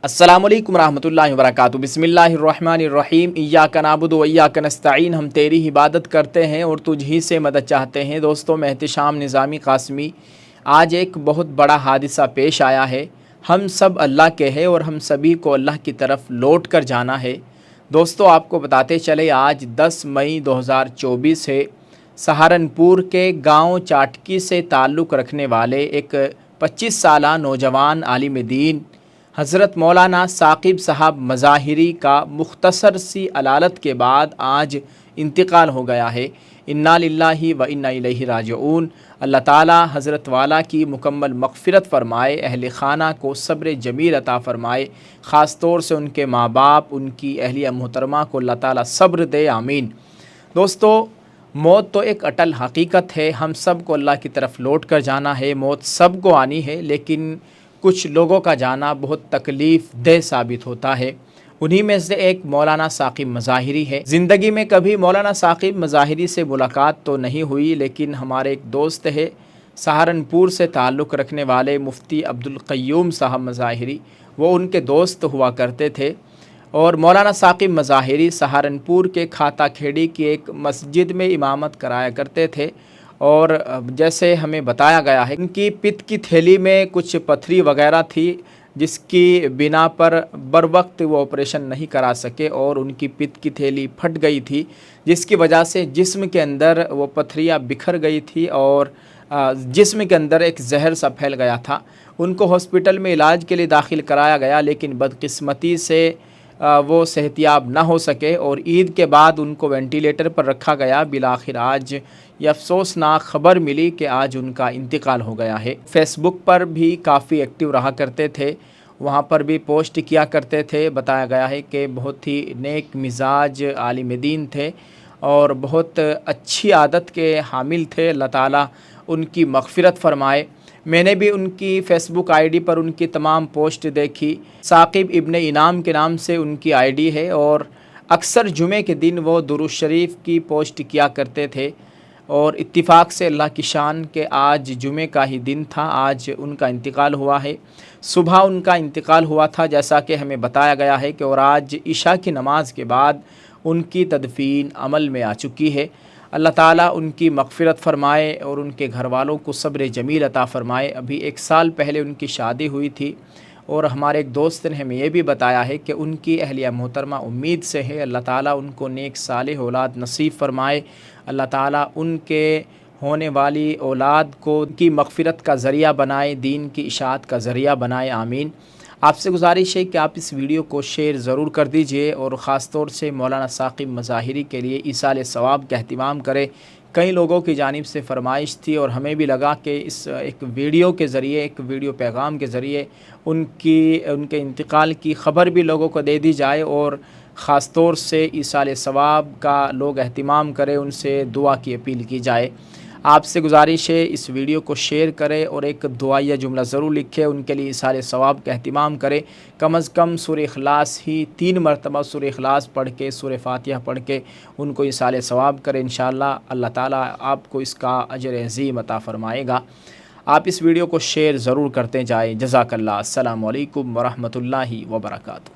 السلام علیکم ورحمۃ اللہ وبرکاتہ۔ بسم اللہ الرحمن الرحیم۔ ایاک نعبد و ایاک نستعین، ہم تیری عبادت کرتے ہیں اور تجھ ہی سے مدد چاہتے ہیں۔ دوستو، میں احتشام نظامی قاسمی، آج ایک بہت بڑا حادثہ پیش آیا ہے۔ ہم سب اللہ کے ہیں اور ہم سبھی کو اللہ کی طرف لوٹ کر جانا ہے۔ دوستو، آپ کو بتاتے چلے، آج 10 مئی 2024 ہے۔ سہارنپور کے گاؤں چاٹکی سے تعلق رکھنے والے ایک 25 سالہ نوجوان عالم دین حضرت مولانا ثاقب صاحب مظاہری کا مختصر سی علالت کے بعد آج انتقال ہو گیا ہے۔ انا للہ و انا الیہ راجعون۔ اللہ تعالی حضرت والا کی مکمل مغفرت فرمائے، اہل خانہ کو صبر جمیل عطا فرمائے، خاص طور سے ان کے ماں باپ، ان کی اہلیہ محترمہ کو اللہ تعالی صبر دے، آمین۔ دوستو، موت تو ایک اٹل حقیقت ہے، ہم سب کو اللہ کی طرف لوٹ کر جانا ہے، موت سب کو آنی ہے، لیکن کچھ لوگوں کا جانا بہت تکلیف دہ ثابت ہوتا ہے۔ انہی میں سے ایک مولانا ثاقب مظاہری ہے۔ زندگی میں کبھی مولانا ثاقب مظاہری سے ملاقات تو نہیں ہوئی، لیکن ہمارے ایک دوست ہے سہارنپور سے تعلق رکھنے والے مفتی عبدالقیوم صاحب مظاہری، وہ ان کے دوست ہوا کرتے تھے، اور مولانا ثاقب مظاہری سہارنپور کے کھاتا کھیڑی کی ایک مسجد میں امامت کرایا کرتے تھے، اور جیسے ہمیں بتایا گیا ہے ان کی پت کی تھیلی میں کچھ پتھری وغیرہ تھی، جس کی بنا پر بروقت وہ آپریشن نہیں کرا سکے، اور ان کی پت کی تھیلی پھٹ گئی تھی، جس کی وجہ سے جسم کے اندر وہ پتھریاں بکھر گئی تھی اور جسم کے اندر ایک زہر سا پھیل گیا تھا۔ ان کو ہاسپٹل میں علاج کے لیے داخل کرایا گیا، لیکن بدقسمتی سے وہ صحتیاب نہ ہو سکے، اور عید کے بعد ان کو وینٹیلیٹر پر رکھا گیا۔ بالآخر آج یہ افسوسناک خبر ملی کہ آج ان کا انتقال ہو گیا ہے۔ فیس بک پر بھی کافی ایکٹیو رہا کرتے تھے، وہاں پر بھی پوسٹ کیا کرتے تھے۔ بتایا گیا ہے کہ بہت ہی نیک مزاج عالم دین تھے اور بہت اچھی عادت کے حامل تھے۔ اللہ تعالیٰ ان کی مغفرت فرمائے۔ میں نے بھی ان کی فیس بک آئی ڈی پر ان کی تمام پوسٹ دیکھی۔ ثاقب ابن انعام کے نام سے ان کی آئی ڈی ہے، اور اکثر جمعے کے دن وہ درود شریف کی پوسٹ کیا کرتے تھے، اور اتفاق سے اللہ کی شان کہ آج جمعے کا ہی دن تھا، آج ان کا انتقال ہوا ہے۔ صبح ان کا انتقال ہوا تھا، جیسا کہ ہمیں بتایا گیا ہے کہ اور آج عشاء کی نماز کے بعد ان کی تدفین عمل میں آ چکی ہے۔ اللہ تعالیٰ ان کی مغفرت فرمائے اور ان کے گھر والوں کو صبر جمیل عطا فرمائے۔ ابھی 1 سال پہلے ان کی شادی ہوئی تھی، اور ہمارے ایک دوست نے ہمیں یہ بھی بتایا ہے کہ ان کی اہلیہ محترمہ امید سے ہے، اللہ تعالیٰ ان کو نیک صالح اولاد نصیب فرمائے۔ اللہ تعالیٰ ان کے ہونے والی اولاد کو ان کی مغفرت کا ذریعہ بنائے، دین کی اشاعت کا ذریعہ بنائے، آمین۔ آپ سے گزارش ہے کہ آپ اس ویڈیو کو شیئر ضرور کر دیجئے، اور خاص طور سے مولانا ثاقب مظاہری کے لیے ایصال ثواب کا اہتمام کریں۔ کئی لوگوں کی جانب سے فرمائش تھی، اور ہمیں بھی لگا کہ اس ایک ویڈیو کے ذریعے، ایک ویڈیو پیغام کے ذریعے ان کے انتقال کی خبر بھی لوگوں کو دے دی جائے، اور خاص طور سے ایصال ثواب کا لوگ اہتمام کریں، ان سے دعا کی اپیل کی جائے۔ آپ سے گزارش ہے اس ویڈیو کو شیئر کریں، اور ایک دعائیہ جملہ ضرور لکھیں، ان کے لیے ایصال ثواب کا اہتمام کریں۔ کم از کم سورہ اخلاص ہی 3 مرتبہ سورہ اخلاص پڑھ کے، سورہ فاتحہ پڑھ کے ان کو ایصال ثواب کریں، انشاءاللہ اللہ تعالیٰ آپ کو اس کا اجر عظیم عطا فرمائے گا۔ آپ اس ویڈیو کو شیئر ضرور کرتے جائیں۔ جزاک اللہ۔ السلام علیکم ورحمۃ اللہ وبرکاتہ۔